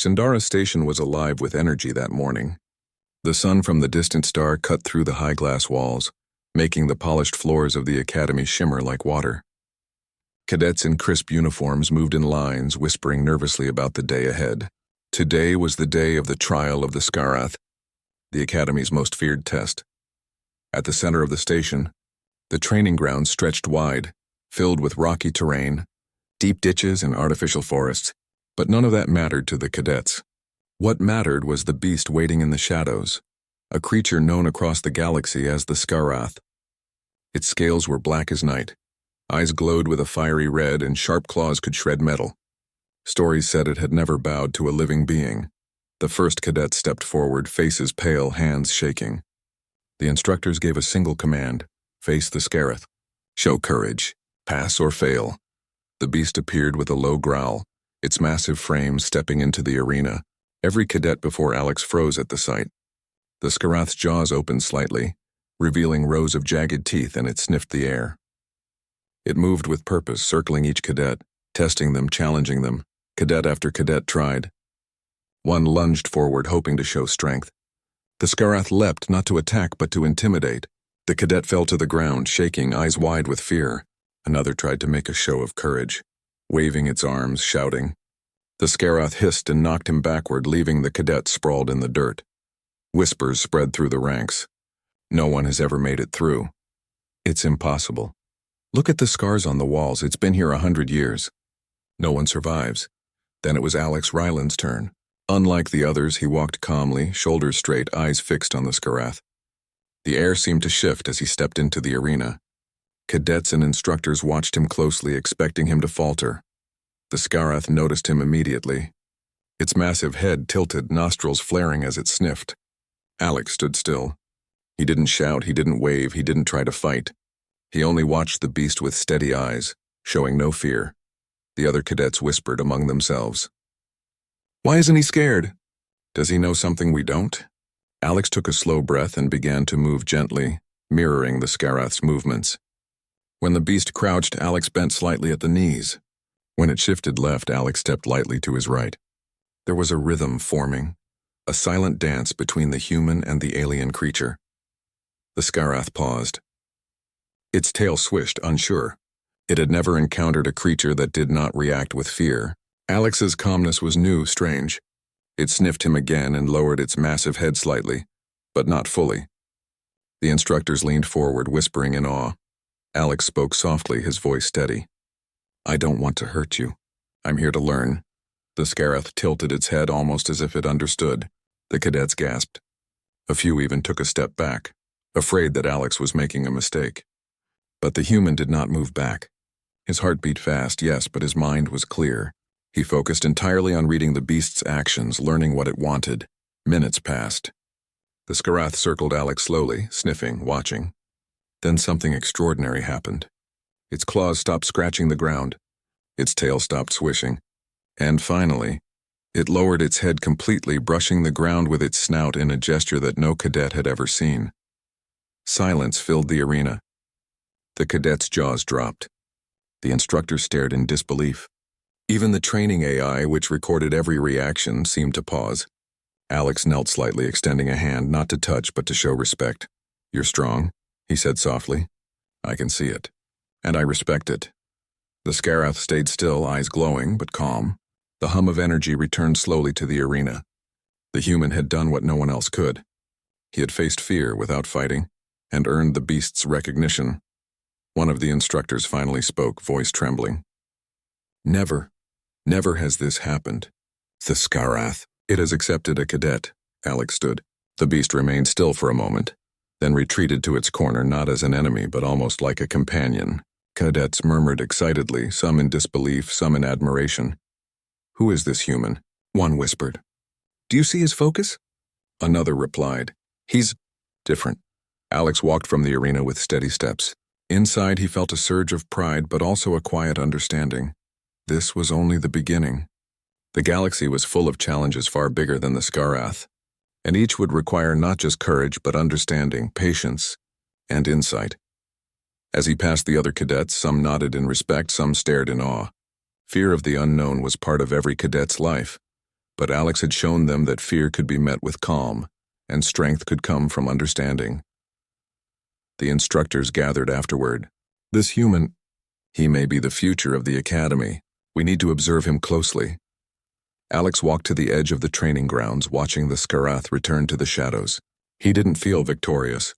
Sindara Station was alive with energy that morning. The sun from the distant star cut through the high glass walls, making the polished floors of the academy shimmer like water. Cadets in crisp uniforms moved in lines, whispering nervously about the day ahead. Today was the day of the trial of the Skarath, the academy's most feared test. At the center of the station, the training ground stretched wide, filled with rocky terrain, deep ditches and artificial forests, but none of that mattered to the cadets. What mattered was the beast waiting in the shadows, a creature known across the galaxy as the Skarath. Its scales were black as night, eyes glowed with a fiery red, and sharp claws could shred metal. Stories said it had never bowed to a living being. The first cadet stepped forward, faces pale, hands shaking. The instructors gave a single command: face the Skarath. Show courage. Pass or fail. The beast appeared with a low growl, its massive frame stepping into the arena. Every cadet before Alex froze at the sight. The Skarath's jaws opened slightly, revealing rows of jagged teeth, and it sniffed the air. It moved with purpose, circling each cadet, testing them, challenging them. Cadet after cadet tried. One lunged forward, hoping to show strength. The Skarath leapt, not to attack, but to intimidate. The cadet fell to the ground, shaking, eyes wide with fear. Another tried to make a show of courage, waving its arms, shouting. The Skarath hissed and knocked him backward, leaving the cadet sprawled in the dirt. Whispers spread through the ranks. No one has ever made it through. It's impossible. Look at the scars on the walls. It's been here 100 years. No one survives. Then it was Alex Ryland's turn. Unlike the others, he walked calmly, shoulders straight, eyes fixed on the Skarath. The air seemed to shift as he stepped into the arena. Cadets and instructors watched him closely, expecting him to falter. The Skarath noticed him immediately. Its massive head tilted, nostrils flaring as it sniffed. Alex stood still. He didn't shout, he didn't wave, he didn't try to fight. He only watched the beast with steady eyes, showing no fear. The other cadets whispered among themselves. "Why isn't he scared? Does he know something we don't?" Alex took a slow breath and began to move gently, mirroring the Skarath's movements. When the beast crouched, Alex bent slightly at the knees. When it shifted left, Alex stepped lightly to his right. There was a rhythm forming, a silent dance between the human and the alien creature. The Skarath paused. Its tail swished, unsure. It had never encountered a creature that did not react with fear. Alex's calmness was new, strange. It sniffed him again and lowered its massive head slightly, but not fully. The instructors leaned forward, whispering in awe. Alex spoke softly, his voice steady. "I don't want to hurt you. I'm here to learn." The Skarath tilted its head almost as if it understood. The cadets gasped. A few even took a step back, afraid that Alex was making a mistake. But the human did not move back. His heart beat fast, yes, but his mind was clear. He focused entirely on reading the beast's actions, learning what it wanted. Minutes passed. The Skarath circled Alex slowly, sniffing, watching. Then something extraordinary happened. Its claws stopped scratching the ground. Its tail stopped swishing. And finally, it lowered its head completely, brushing the ground with its snout in a gesture that no cadet had ever seen. Silence filled the arena. The cadets' jaws dropped. The instructors stared in disbelief. Even the training AI, which recorded every reaction, seemed to pause. Alex knelt slightly, extending a hand, not to touch but to show respect. "You're strong," he said softly. "I can see it. And I respect it." The Skarath stayed still, eyes glowing but calm. The hum of energy returned slowly to the arena. The human had done what no one else could. He had faced fear without fighting, and earned the beast's recognition. One of the instructors finally spoke, voice trembling. Never has this happened. The Skarath. It has accepted a cadet." Alex stood. The beast remained still for a moment, then retreated to its corner, not as an enemy, but almost like a companion. Cadets murmured excitedly, some in disbelief, some in admiration. "Who is this human?" One whispered. "Do you see his focus?" Another replied. "He's different." Alex walked from the arena with steady steps. Inside, he felt a surge of pride, but also a quiet understanding. This was only the beginning. The galaxy was full of challenges far bigger than the Skarath, and each would require not just courage, but understanding, patience, and insight. As he passed the other cadets, some nodded in respect, some stared in awe. Fear of the unknown was part of every cadet's life, But Alex had shown them that fear could be met with calm, and strength could come from understanding. The instructors gathered afterward. This human, he may be the future of the academy. We need to observe him closely. Alex walked to the edge of the training grounds, watching the Skarath return to the shadows. He didn't feel victorious.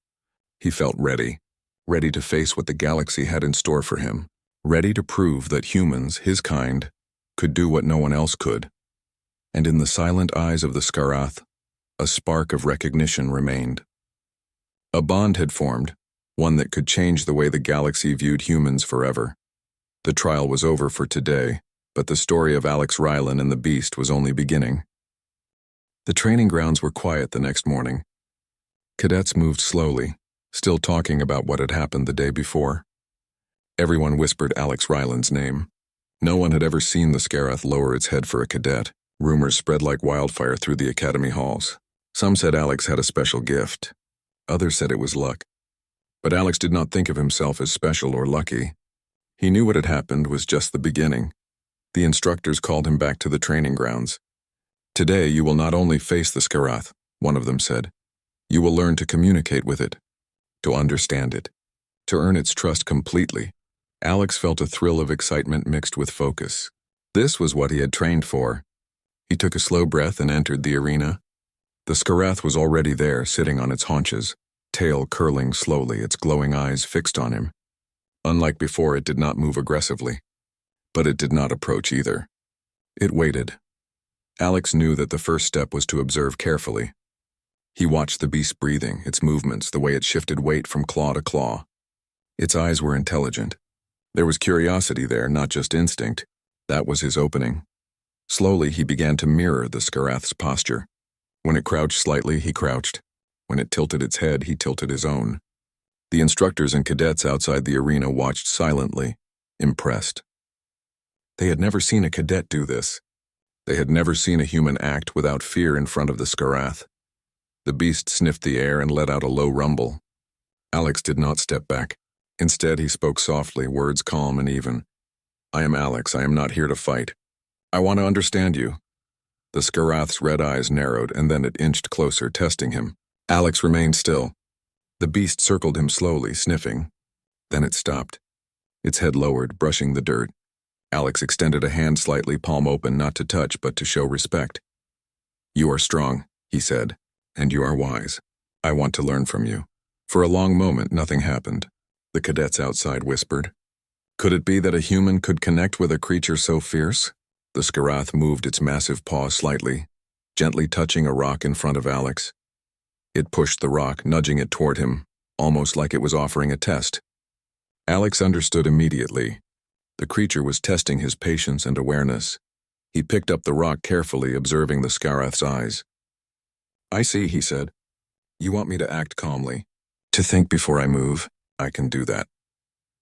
He felt ready to face what the galaxy had in store for him, ready to prove that humans, his kind, could do what no one else could. And in the silent eyes of the Skarath, a spark of recognition remained. A bond had formed, one that could change the way the galaxy viewed humans forever. The trial was over for today, but the story of Alex Rylan and the Beast was only beginning. The training grounds were quiet the next morning. Cadets moved slowly, still talking about what had happened the day before. Everyone whispered Alex Rylan's name. No one had ever seen the Skarath lower its head for a cadet. Rumors spread like wildfire through the academy halls. Some said Alex had a special gift. Others said it was luck. But Alex did not think of himself as special or lucky. He knew what had happened was just the beginning. The instructors called him back to the training grounds. Today you will not only face the Skarath, one of them said. You will learn to communicate with it, to understand it, to earn its trust completely. Alex felt a thrill of excitement mixed with focus. This was what he had trained for. He took a slow breath and entered the arena. The Skarath was already there, sitting on its haunches, tail curling slowly, its glowing eyes fixed on him. Unlike before, it did not move aggressively. But it did not approach either. It waited. Alex knew that the first step was to observe carefully. He watched the beast breathing, its movements, the way it shifted weight from claw to claw. Its eyes were intelligent. There was curiosity there, not just instinct. That was his opening. Slowly, he began to mirror the Skarath's posture. When it crouched slightly, he crouched. When it tilted its head, he tilted his own. The instructors and cadets outside the arena watched silently, impressed. They had never seen a cadet do this. They had never seen a human act without fear in front of the Skarath. The beast sniffed the air and let out a low rumble. Alex did not step back. Instead, he spoke softly, words calm and even. I am Alex. I am not here to fight. I want to understand you. The Skarath's red eyes narrowed, and then it inched closer, testing him. Alex remained still. The beast circled him slowly, sniffing. Then it stopped. Its head lowered, brushing the dirt. Alex extended a hand slightly, palm open, not to touch, but to show respect. You are strong, he said, and you are wise. I want to learn from you. For a long moment, nothing happened. The cadets outside whispered. Could it be that a human could connect with a creature so fierce? The Skarath moved its massive paw slightly, gently touching a rock in front of Alex. It pushed the rock, nudging it toward him, almost like it was offering a test. Alex understood immediately. The creature was testing his patience and awareness. He picked up the rock carefully, observing the Skarath's eyes. I see, he said. You want me to act calmly. To think before I move. I can do that.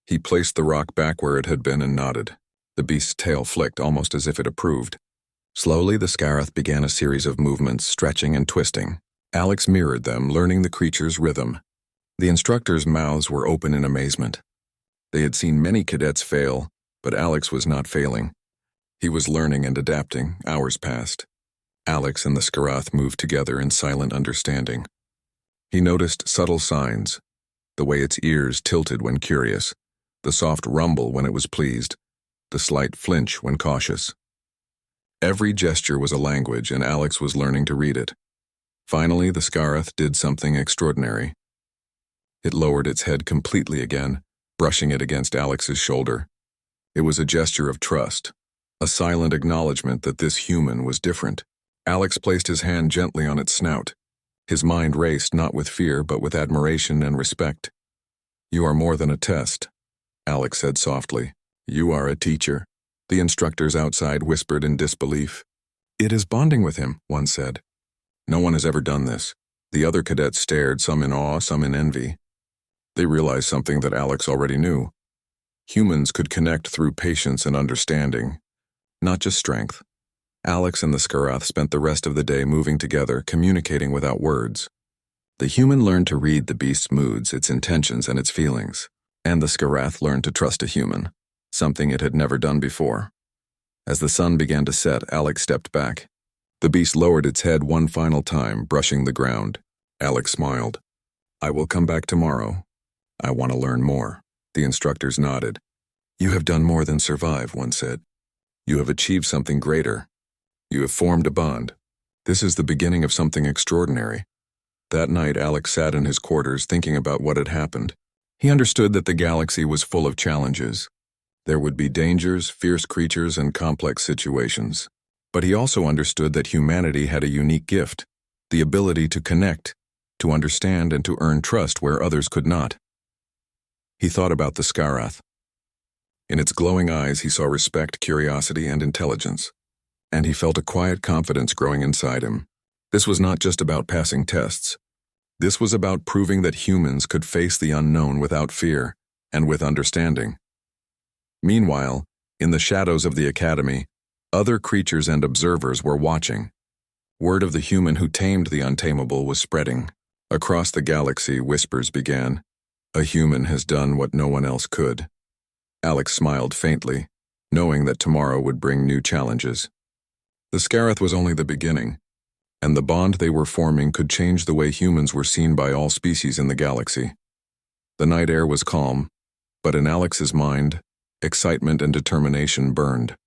He placed the rock back where it had been and nodded. The beast's tail flicked, almost as if it approved. Slowly, the Skarath began a series of movements, stretching and twisting. Alex mirrored them, learning the creature's rhythm. The instructors' mouths were open in amazement. They had seen many cadets fail, but Alex was not failing. He was learning and adapting. Hours passed. Alex and the Skarath moved together in silent understanding. He noticed subtle signs, the way its ears tilted when curious, the soft rumble when it was pleased, the slight flinch when cautious. Every gesture was a language, and Alex was learning to read it. Finally, the Skarath did something extraordinary. It lowered its head completely again, brushing it against Alex's shoulder. It was a gesture of trust, a silent acknowledgement that this human was different. Alex placed his hand gently on its snout. His mind raced not with fear but with admiration and respect. You are more than a test, Alex said softly. You are a teacher. The instructors outside whispered in disbelief. It is bonding with him, one said. No one has ever done this. The other cadets stared, some in awe, some in envy. They realized something that Alex already knew. Humans could connect through patience and understanding, not just strength. Alex and the Skarath spent the rest of the day moving together, communicating without words. The human learned to read the beast's moods, its intentions, and its feelings, and the Skarath learned to trust a human, something it had never done before. As the sun began to set, Alex stepped back. The beast lowered its head one final time, brushing the ground. Alex smiled. "I will come back tomorrow. I want to learn more." The instructors nodded. "You have done more than survive," one said. "You have achieved something greater. You have formed a bond. This is the beginning of something extraordinary." That night, Alex sat in his quarters thinking about what had happened. He understood that the galaxy was full of challenges. There would be dangers, fierce creatures, and complex situations. But he also understood that humanity had a unique gift, the ability to connect, to understand, and to earn trust where others could not. He thought about the Skarath. In its glowing eyes, he saw respect, curiosity, and intelligence. And he felt a quiet confidence growing inside him. This was not just about passing tests. This was about proving that humans could face the unknown without fear and with understanding. Meanwhile, in the shadows of the academy, other creatures and observers were watching. Word of the human who tamed the untamable was spreading. Across the galaxy, whispers began. "A human has done what no one else could." Alex smiled faintly, knowing that tomorrow would bring new challenges. The Skarath was only the beginning, and the bond they were forming could change the way humans were seen by all species in the galaxy. The night air was calm, but in Alex's mind, excitement and determination burned.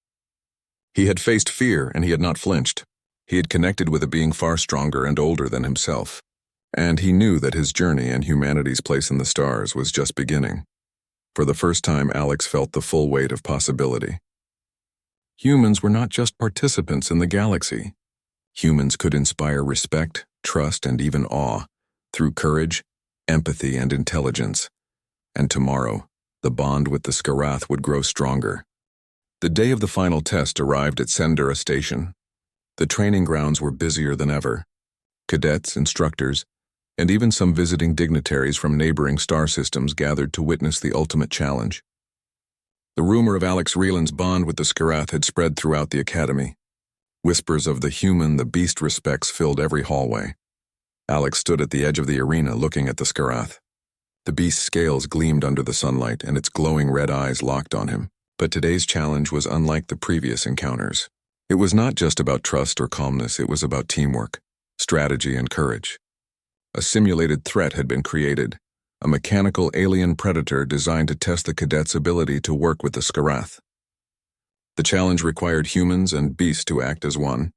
He had faced fear and he had not flinched. He had connected with a being far stronger and older than himself, and he knew that his journey and humanity's place in the stars was just beginning. For the first time, Alex felt the full weight of possibility. Humans were not just participants in the galaxy. Humans could inspire respect, trust, and even awe through courage, empathy, and intelligence. And tomorrow, the bond with the Skarath would grow stronger. The day of the final test arrived at Sendura Station. The training grounds were busier than ever. Cadets, instructors, and even some visiting dignitaries from neighboring star systems gathered to witness the ultimate challenge. The rumor of Alex Reeland's bond with the Skarath had spread throughout the academy. Whispers of the human, the beast respects filled every hallway. Alex stood at the edge of the arena looking at the Skarath. The beast's scales gleamed under the sunlight and its glowing red eyes locked on him. But today's challenge was unlike the previous encounters. It was not just about trust or calmness, it was about teamwork, strategy, and courage. A simulated threat had been created, a mechanical alien predator designed to test the cadets' ability to work with the Skarath. The challenge required humans and beasts to act as one.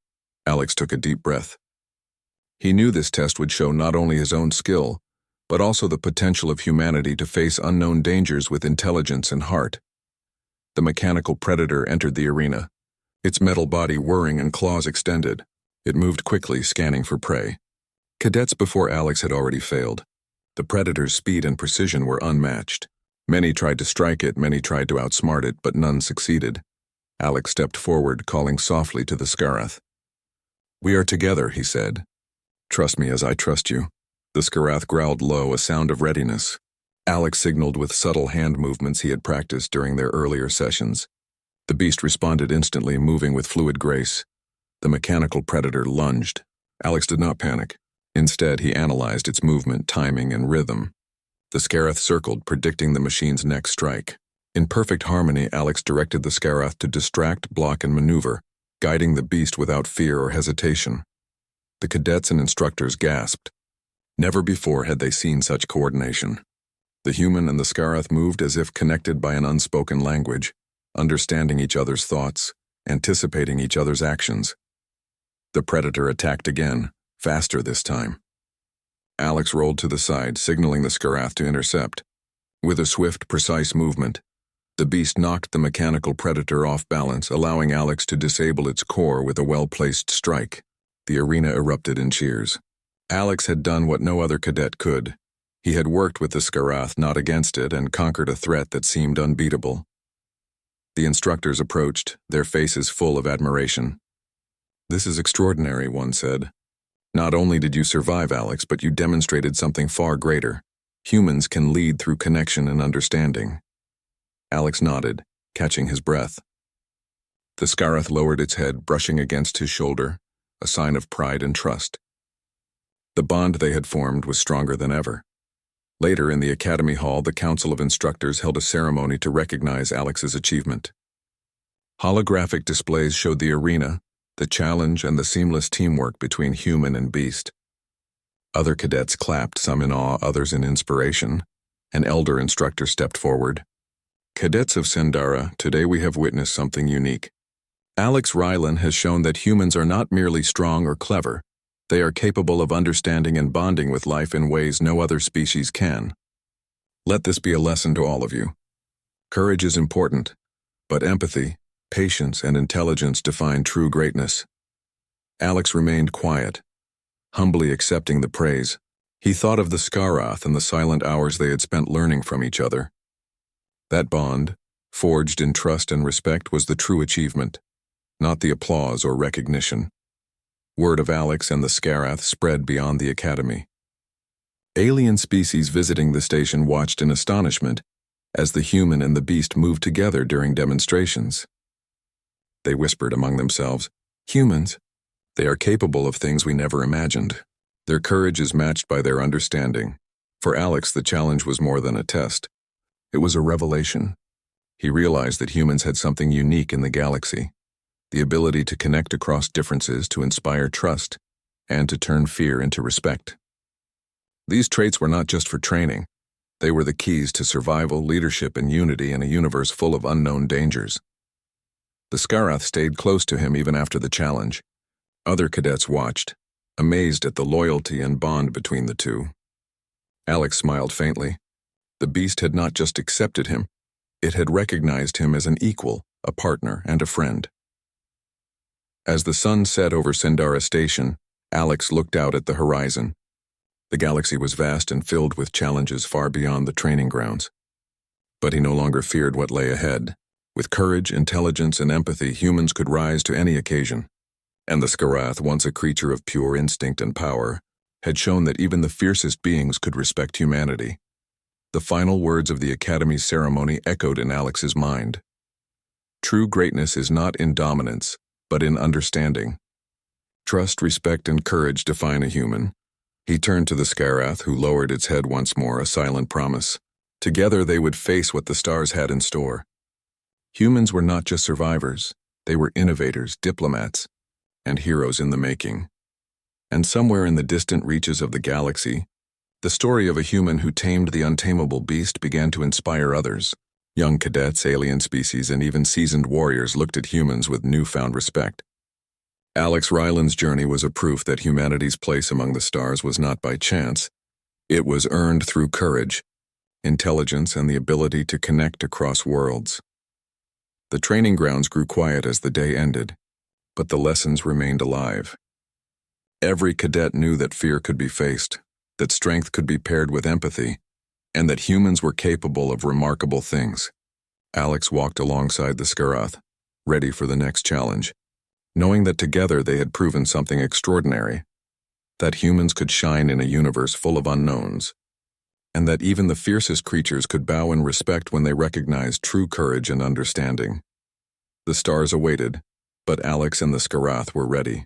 Alex took a deep breath. He knew this test would show not only his own skill, but also the potential of humanity to face unknown dangers with intelligence and heart. The mechanical predator entered the arena, its metal body whirring and claws extended. It moved quickly, scanning for prey. Cadets before Alex had already failed. The predator's speed and precision were unmatched. Many tried to strike it, many tried to outsmart it, but none succeeded. Alex stepped forward, calling softly to the Skarath. "We are together," he said. "Trust me as I trust you." The Skarath growled low, a sound of readiness. Alex signaled with subtle hand movements he had practiced during their earlier sessions. The beast responded instantly, moving with fluid grace. The mechanical predator lunged. Alex did not panic. Instead, he analyzed its movement, timing, and rhythm. The Skarath circled, predicting the machine's next strike. In perfect harmony, Alex directed the Skarath to distract, block, and maneuver, guiding the beast without fear or hesitation. The cadets and instructors gasped. Never before had they seen such coordination. The human and the Skarath moved as if connected by an unspoken language, understanding each other's thoughts, anticipating each other's actions. The predator attacked again, faster this time. Alex rolled to the side, signaling the Skarath to intercept. With a swift, precise movement, the beast knocked the mechanical predator off balance, allowing Alex to disable its core with a well-placed strike. The arena erupted in cheers. Alex had done what no other cadet could. He had worked with the Skarath, not against it, and conquered a threat that seemed unbeatable. The instructors approached, their faces full of admiration. "This is extraordinary," one said. "Not only did you survive, Alex, but you demonstrated something far greater. Humans can lead through connection and understanding." Alex nodded, catching his breath. The Skarath lowered its head, brushing against his shoulder, a sign of pride and trust. The bond they had formed was stronger than ever. Later, in the Academy Hall, the Council of Instructors held a ceremony to recognize Alex's achievement. Holographic displays showed the arena, the challenge and the seamless teamwork between human and beast. Other cadets clapped, some in awe, others in inspiration. An elder instructor stepped forward. Cadets of Sendara, today we have witnessed something unique. Alex Rylan has shown that humans are not merely strong or clever. They are capable of understanding and bonding with life in ways no other species can. Let this be a lesson to all of you. Courage is important, but empathy, patience, and intelligence define true greatness. Alex remained quiet, humbly accepting the praise. He thought of the Skarath and the silent hours they had spent learning from each other. That bond, forged in trust and respect, was the true achievement, not the applause or recognition. Word of Alex and the Skarath spread beyond the academy. Alien species visiting the station watched in astonishment as the human and the beast moved together during demonstrations. They whispered among themselves, "Humans, they are capable of things we never imagined." Their courage is matched by their understanding. For Alex, the challenge was more than a test. It was a revelation. He realized that humans had something unique in the galaxy, the ability to connect across differences, to inspire trust, and to turn fear into respect. These traits were not just for training. They were the keys to survival, leadership, and unity in a universe full of unknown dangers. The Skarath stayed close to him even after the challenge. Other cadets watched, amazed at the loyalty and bond between the two. Alex smiled faintly. The beast had not just accepted him, it had recognized him as an equal, a partner, and a friend. As the sun set over Sendara Station, Alex looked out at the horizon. The galaxy was vast and filled with challenges far beyond the training grounds. But he no longer feared what lay ahead. With courage, intelligence, and empathy, humans could rise to any occasion. And the Skarath, once a creature of pure instinct and power, had shown that even the fiercest beings could respect humanity. The final words of the Academy's ceremony echoed in Alex's mind. True greatness is not in dominance, but in understanding. Trust, respect, and courage define a human. He turned to the Skarath, who lowered its head once more, a silent promise. Together they would face what the stars had in store. Humans were not just survivors, they were innovators, diplomats, and heroes in the making. And somewhere in the distant reaches of the galaxy, the story of a human who tamed the untamable beast began to inspire others. Young cadets, alien species, and even seasoned warriors looked at humans with newfound respect. Alex Ryland's journey was a proof that humanity's place among the stars was not by chance. It was earned through courage, intelligence, and the ability to connect across worlds. The training grounds grew quiet as the day ended, but the lessons remained alive. Every cadet knew that fear could be faced, that strength could be paired with empathy, and that humans were capable of remarkable things. Alex walked alongside the Skarath, ready for the next challenge, knowing that together they had proven something extraordinary, that humans could shine in a universe full of unknowns, and that even the fiercest creatures could bow in respect when they recognized true courage and understanding. The stars awaited, but Alex and the Skarath were ready.